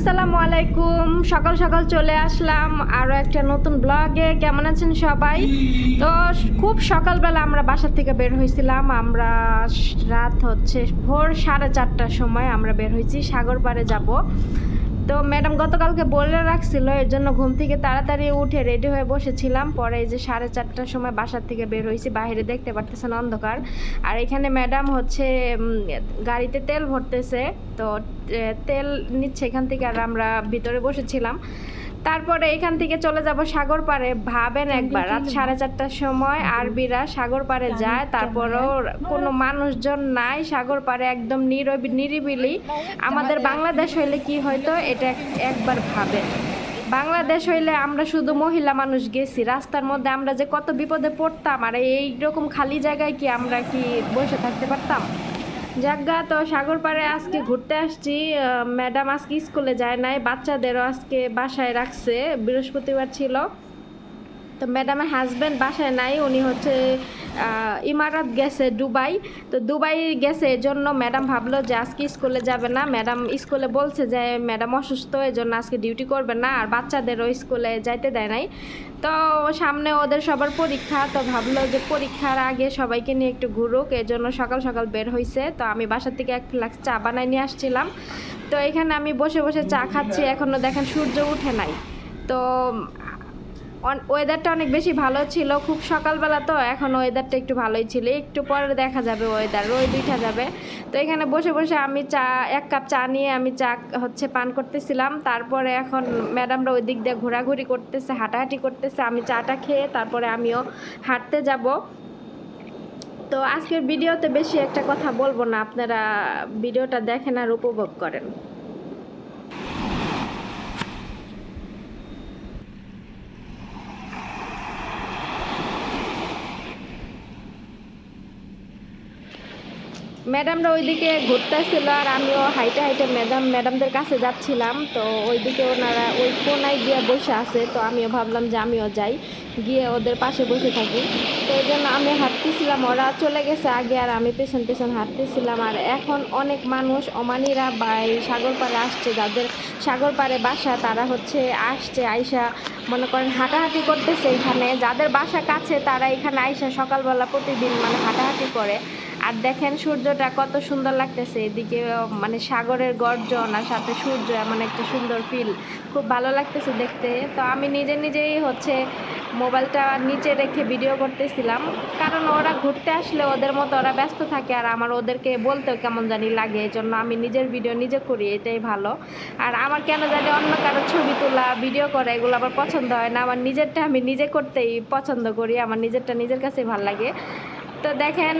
আসসালামু আলাইকুম। সকাল সকাল চলে আসলাম আরও একটা নতুন ব্লগে। কেমন আছেন সবাই? তো খুব সকালবেলা আমরা বাসা থেকে বের হয়েছিলাম। আমরা রাত হচ্ছে ভোর 4:30টার সময় আমরা বের হয়েছি, সাগর পাড়ে যাব। তো ম্যাডাম গতকালকে বলে রাখছিল, এর জন্য ঘুম থেকে তাড়াতাড়ি উঠে রেডি হয়ে বসেছিলাম। পরে এই যে 4:30টার সময় বাসার থেকে বের হয়েছি, বাইরে দেখতে পারতেছেন অন্ধকার। আর এখানে ম্যাডাম হচ্ছে গাড়িতে তেল ভরতেছে, তো তেল নিচ্ছে এখান থেকে, আর আমরা ভিতরে বসেছিলাম। তারপরে এখান থেকে চলে যাব সাগর পাড়ে। ভাবেন একবার, রাত 4:30টার সময় আরবিরা সাগর পাড়ে যায়, তারপরেও কোনো মানুষজন নাই সাগর পাড়ে, একদম নিরিবিলি। আমাদের বাংলাদেশ হইলে কি হয়তো, এটা একবার ভাবেন। বাংলাদেশ হইলে আমরা শুধু মহিলা মানুষ গেছি, রাস্তার মধ্যে আমরা যে কত বিপদে পড়তাম, আর এইরকম খালি জায়গায় কি আমরা কি বসে থাকতে পারতাম? যাজ্ঞা, তো সাগর পাড়ে আজকে ঘুরতে আসছি। ম্যাডাম আজকে স্কুলে যায় নাই, বাচ্চাদেরও আজকে বাসায় রাখছে, বৃহস্পতিবার ছিল। তো ম্যাডামের হাজব্যান্ড বাসায় নাই, উনি হচ্ছে ইমারাত গেছে, দুবাই। তো দুবাই গেছে, এজন্য ম্যাডাম ভাবলো যে আজকে স্কুলে যাবে না। ম্যাডাম স্কুলে বলছে যে ম্যাডাম অসুস্থ, এজন্য আজকে ডিউটি করবে না, আর বাচ্চাদেরও স্কুলে যাইতে দেয় নাই। তো সামনে ওদের সবার পরীক্ষা, তো ভাবলো যে পরীক্ষার আগে সবাইকে নিয়ে একটু ঘুরুক, এর জন্য সকাল সকাল বের হয়েছে। তো আমি বাসার থেকে 1 গ্লাস চা বানাই নিয়ে আসছিলাম। তো এখানে আমি বসে বসে চা খাচ্ছি, এখনও দেখেন সূর্য উঠে নাই। তো ওয়েদারটা অনেক বেশি ভালো ছিল, খুব সকালবেলা, তো এখন ওয়েদারটা একটু ভালোই ছিল। একটু পরে দেখা যাবে ওয়েদার রোদ উঠা যাবে। তো এখানে বসে বসে আমি 1 কাপ চা নিয়ে আমি চা হচ্ছে পান করতেছিলাম। তারপরে এখন ম্যাডামরা ওই দিক দিয়ে ঘোরাঘুরি করতেছে, হাঁটাহাঁটি করতেছে। আমি চাটা খেয়ে তারপরে আমিও হাঁটতে যাব। তো আজকের ভিডিওতে বেশি একটা কথা বলবো না, আপনারা ভিডিওটা দেখেন আর উপভোগ করেন। ম্যাডামরা ওইদিকে ঘুরতেছিল, আর আমিও হাইটে হাইটে ম্যাডামদের কাছে যাচ্ছিলাম। তো ওইদিকে ওনারা ওই কোনায় গিয়ে বসে আছে, তো আমিও ভাবলাম যে আমিও যাই, গিয়ে ওদের পাশে বসে থাকি। তো এই জন্য আমি হাঁটতেছিলাম, ওরা চলে গেছে আগে, আর আমি পেছন পেছন হাঁটতেছিলাম। আর এখন অনেক মানুষ ওমানিরা বা এই সাগর পাড়ে আসছে, যাদের সাগর পাড়ে বাসা তারা হচ্ছে আসছে, আইসা মনে করেন হাঁটাহাঁটি করতেছে। এখানে যাদের বাসা কাছে তারা এখানে আইসা সকালবেলা প্রতিদিন মানে হাঁটাহাঁটি করে। আর দেখেন সূর্যটা কত সুন্দর লাগতেছে, এদিকে মানে সাগরের গর্জন আর সাথে সূর্য, এমন একটা সুন্দর ফিল, খুব ভালো লাগতেছে দেখতে। তো আমি নিজেই হচ্ছে মোবাইলটা নিচে রেখে ভিডিও করতেছিলাম, কারণ ওরা ঘুরতে আসলে ওদের মতো ওরা ব্যস্ত থাকে, আর আমার ওদেরকে বলতেও কেমন জানি লাগে, এই জন্য আমি নিজের ভিডিও নিজে করি, এটাই ভালো। আর আমার কেন জানি অন্য কারো ছবি তোলা ভিডিও করা এগুলো আবার পছন্দ হয় না, আমার নিজেরটা আমি নিজে করতেই পছন্দ করি, আমার নিজেরটা নিজের কাছেই ভালো লাগে। তো দেখেন,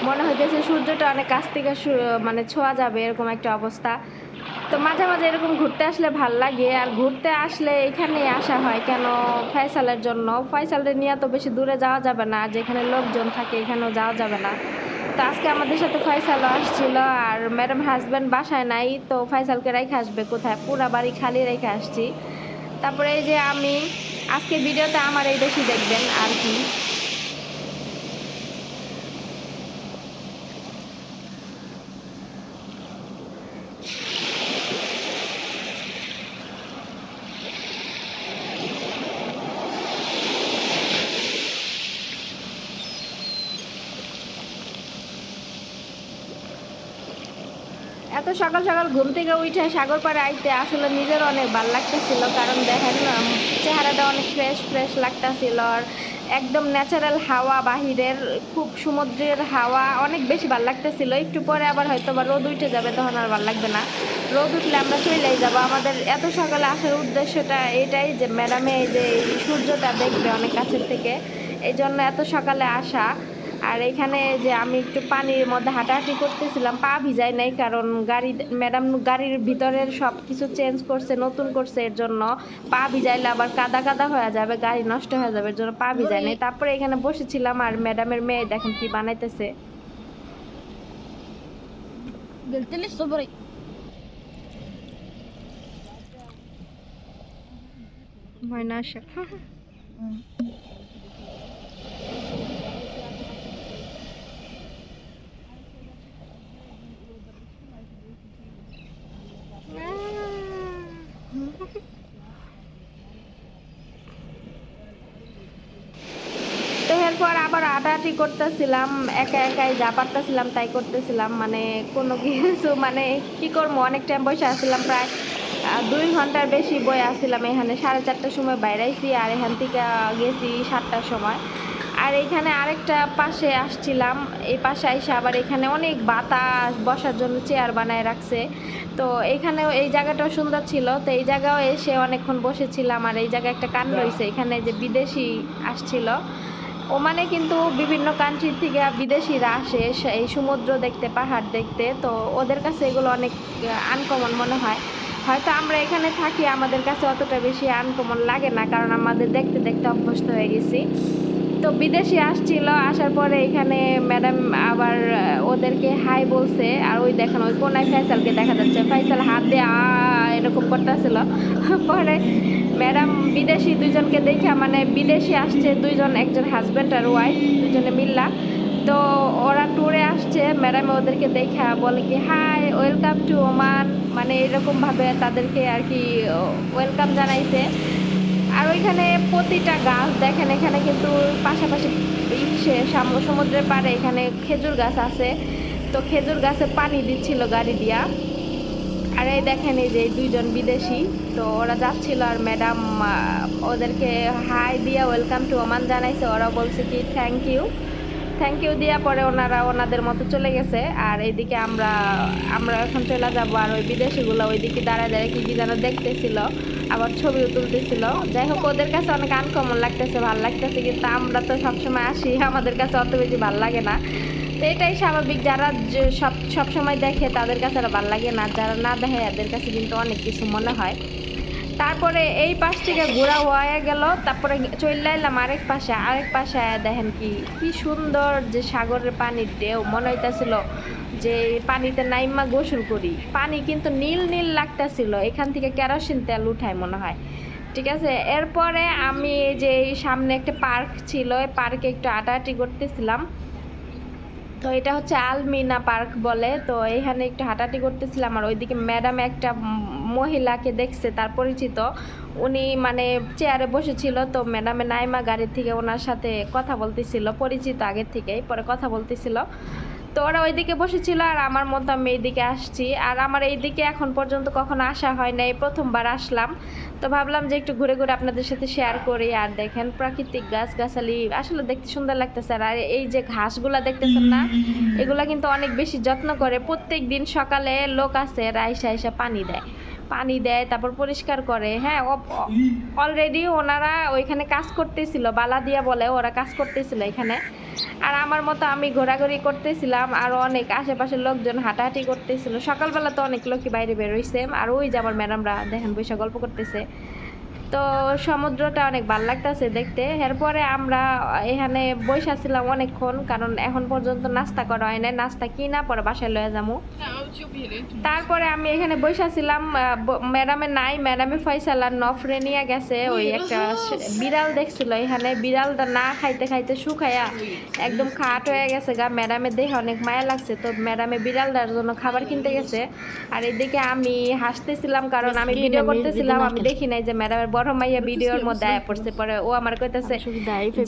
মনে হইতেছে সূর্যটা অনেক কাছ থেকে মানে ছোঁয়া যাবে, এরকম একটা অবস্থা। তো মাঝে মাঝে এরকম ঘুরতে আসলে ভাল লাগে, আর ঘুরতে আসলে এখানেই আসা হয় কেন, ফয়সালের জন্য। ফয়সালের নিয়ে তো বেশি দূরে যাওয়া যাবে না, আর যেখানে লোকজন থাকে এখানেও যাওয়া যাবে না। তো আজকে আমাদের সাথে ফয়সালও আসছিল, আর ম্যাডাম হাজব্যান্ড বাসায় নাই, তো ফয়সালকে রেখে আসবে কোথায়, পুরা বাড়ি খালি রেখে আসছি। তারপরে এই যে আমি আজকে ভিডিওতে আমার এই বেশি দেখবেন আর কি। এত সকাল সকাল ঘুম থেকে উঠে সাগর পাড়ে আইতে আসলে নিজের অনেক ভালো লাগতেছিল, কারণ দেখেন চেহারাটা অনেক ফ্রেশ ফ্রেশ লাগতেছিল, আর একদম ন্যাচারাল হাওয়া, বাহিরের খুব সমুদ্রের হাওয়া অনেক বেশি ভালো লাগতেছিল। একটু পরে আবার হয়তো বা রোদ উঠে যাবে, তখন আর ভালো লাগবে না। রোদ উঠলে আমরা চলেই যাব। আমাদের এত সকালে আসার উদ্দেশ্যটা এটাই যে ম্যাডামে এই যে এই সূর্যটা দেখবে অনেক কাছের থেকে, এই জন্য এত সকালে আসা। আর এখানে যে আমি একটু পানির মধ্যে হাঁটাহাঁটি করতেছিলাম, পা ভিজাই নাই, কারণ ম্যাডাম গাড়ির ভিতরের সব কিছু চেঞ্জ করছে, নতুন করছে, এর জন্য পা ভিজাইলে আবার কাদা কাদা হয়ে যাবে, গাড়ি নষ্ট হয়ে যাবে, এর জন্য পা ভিজাই নাই। তারপরে এখানে বসেছিলাম, আর ম্যাডামের মেয়ে দেখেন কি বানাইতেছে। ময়না শেখ এরপর আবার হাঁটাহাঁটি করতেছিলাম, একা একাই যা পারতেছিলাম তাই করতেছিলাম, মানে কোনো কিছু মানে কি করবো, অনেক টাইম বসে আসছিলাম, প্রায় 2 ঘন্টার বেশি বয়ে আসছিলাম এখানে। 4:30টার সময় বাইরাইছি আর এখান থেকে গেছি 7টার সময়। আর এখানে আরেকটা পাশে আসছিলাম, এই পাশে এসে আবার এখানে অনেক বাতাস, বসার জন্য চেয়ার বানায় রাখছে। তো এখানেও এই জায়গাটাও সুন্দর ছিল, তো এই জায়গাও এসে অনেকক্ষণ বসেছিলাম। আর এই জায়গায় একটা কান রয়েছে, এখানে যে বিদেশি আসছিল, ওমানে কিন্তু বিভিন্ন কান্ট্রি থেকে বিদেশিরা আসে এই সমুদ্র দেখতে, পাহাড় দেখতে। তো ওদের কাছে এগুলো অনেক আনকমন মনে হয়। হয়তো আমরা এখানে থাকি, আমাদের কাছে অতটা বেশি আনকমন লাগে না, কারণ আমাদের দেখতে দেখতে অভ্যস্ত হয়ে গেছি। তো বিদেশি আসছিল, আসার পরে এখানে ম্যাডাম আবার ওদেরকে হাই বলছে। আর ওই দেখেন ওই কোনায় ফয়সালকে দেখা যাচ্ছে, ফয়সাল হাত দিয়ে এরকম করতেছিল। পরে ম্যাডাম বিদেশি দুজনকে দেখে, মানে বিদেশি আসছে দুইজন, একজন হাজব্যান্ড আর ওয়াইফ, দুজনে মিল্লা। তো ওরা ট্যুরে আসছে, ম্যাডাম ওদেরকে দেখে বলে কি হাই, ওয়েলকাম টু ওমান, মানে এরকমভাবে তাদেরকে আর কি ওয়েলকাম জানাইছে। আর ওইখানে প্রতিটা গাছ দেখেন, এখানে কিন্তু পাশাপাশি সমুদ্রের পাড়ে এখানে খেজুর গাছ আছে। তো খেজুর গাছে পানি দিচ্ছিল গাড়ি দিয়া। আর এই দেখেন এই যে দুইজন বিদেশি, তো ওরা যাচ্ছিল আর ম্যাডাম ওদেরকে হাই দিয়া ওয়েলকাম টু ওমান জানাইছে। ওরা বলছে কি থ্যাংক ইউ দিয়া পরে ওনারা ওনাদের মতো চলে গেছে। আর এইদিকে আমরা এখন চলে যাবো। আর ওই বিদেশিগুলো ওইদিকে দাঁড়ায় দাঁড়ায় কি যেন দেখতেছিল, আবার ছবিও তুলতেছিল। যাই হোক, ওদের কাছে অনেক আনকমন লাগতেছে, ভালো লাগতেছে, কিন্তু আমরা তো সবসময় আসি, আমাদের কাছে অত বেশি ভালো লাগে না। তো এটাই স্বাভাবিক, যারা সব সময় দেখে তাদের কাছে আর ভালো লাগে না, যারা না দেখে এদের কাছে কিন্তু অনেক কিছু মনে হয়। তারপরে এই পাশ থেকে ঘোরা হয়ে গেল, তারপরে চলে এলাম আরেক পাশে দেখেন কি সুন্দর যে সাগরের পানির ঢেউ, মনে হইতেছিল যে পানিতে নাইমা গোসল করি। পানি কিন্তু নীল নীল লাগতেছিল, এখান থেকে কেরোসিন তেল উঠায় মনে হয়। ঠিক আছে, এরপরে আমি যে সামনে একটা পার্ক ছিল, এই পার্কে একটু হাঁটাহাঁটি করতেছিলাম। তো এটা হচ্ছে আলমিনা পার্ক বলে। তো এখানে একটু হাঁটাহাঁটি করতেছিলাম। আর ওইদিকে ম্যাডাম একটা মহিলাকে দেখছে, তার পরিচিত, উনি মানে চেয়ারে বসেছিল। তো ম্যাডামে নাইমা গাড়ির থেকে ওনার সাথে কথা বলতেছিল, পরিচিত আগের থেকেই, পরে কথা বলতেছিল। তো ওরা ওইদিকে বসেছিল আর আমার মতো আমি এইদিকে আসছি। আর আমার এইদিকে এখন পর্যন্ত কখনো আসা হয় না, এই প্রথমবার আসলাম। তো ভাবলাম যে একটু ঘুরে ঘুরে আপনাদের সাথে শেয়ার করি। আর দেখেন প্রাকৃতিক গাছগাছালি আসলে দেখতে সুন্দর লাগতেছে। আর এই যে ঘাসগুলা দেখতেছেন না, এগুলা কিন্তু অনেক বেশি যত্ন করে। প্রত্যেক দিন সকালে লোক আছে, আইসা পানি দেয়, তারপর পরিষ্কার করে। হ্যাঁ, অলরেডি ওনারা ওইখানে কাজ করতেছিল, বালা দিয়া বলে, ওরা কাজ করতেছিল এখানে। আর আমার মতো আমি ঘোরাঘুরি করতেছিলাম, আর অনেক আশেপাশের লোকজন হাঁটাহাঁটি করতেছিল। সকালবেলা তো অনেক লোকই বাইরে বের হইছে। আর ওই যে আমার ম্যাডামরা দেখেন বসে গল্প করতেছে। তো সমুদ্রটা অনেক ভালো লাগতেছে দেখতে। এরপরে আমরা এখানে বসেছিলাম অনেকক্ষণ, কারণ এখন পর্যন্ত নাস্তা করা হয় নাই, নাস্তা কিনা পরে বাসায় লয়ে যাবো। তারপরে আমি এখানে বসেছিলাম, ম্যাডামে নাই, ম্যাডামে ফয়সাল আর নফরে নিয়ে গেছে। ওই একটা বিড়াল দেখছিল এখানে, বিড়ালটা না খাইতে খাইতে শুকায়া একদম খাট হয়ে গেছে গা। ম্যাডামের দেখে অনেক মায়া লাগছে, তো ম্যাডামে বিড়ালটার জন্য খাবার কিনতে গেছে। আর এদিকে আমি হাসতেছিলাম, কারণ আমি ভিডিও করতেছিলাম, আমি দেখি নাই যে ম্যাডামের বড় মাইয়া ভিডিওর মধ্যে আয়া পড়ছে। পরে ও আমার কইতেছে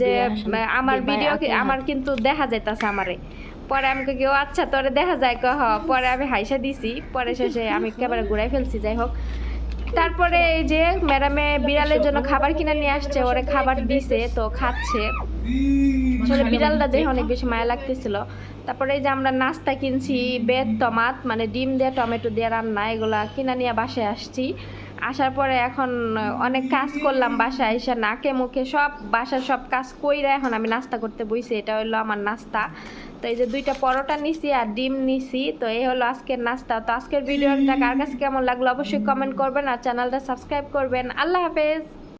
যে আমার ভিডিও আমার কিন্তু দেখা যাইতাছে আমারে। পরে আমি কেউ আচ্ছা তোরে দেখা যায় কহ। পরে আমি হাইসা দিছি, পরে শেষে আমি একেবারে ঘুরাই ফেলছি। যাই হোক, তারপরে এই যে ম্যাডামে বিড়ালের জন্য খাবার কিনে নিয়ে আসছে, ওরে খাবার দিছে, তো খাচ্ছে। আসলে বিড়ালটা দেখে অনেক বেশি মায়া লাগতেছিল। তারপরে এই যে আমরা নাস্তা কিনছি, বেদ টমাট, মানে ডিম দিয়ে টমেটো দিয়ে রান্না, এগুলা কিনা নিয়ে বাসায় আসছি। আসার পরে এখন অনেক কাজ করলাম, বাসায় এসে নাকে মুখে বাসার সব কাজ কইরা এখন আমি নাস্তা করতে বইছি। এটা হলো আমার নাস্তা। তো এই যে 2টা পরোটা নিছি আর ডিম নিছি। তো এই হলো আজকের নাস্তা। তো আজকের ভিডিওটা কার কাছে কেমন লাগলো অবশ্যই কমেন্ট করবেন, আর চ্যানেলটা সাবস্ক্রাইব করবেন। আল্লাহ হাফেজ।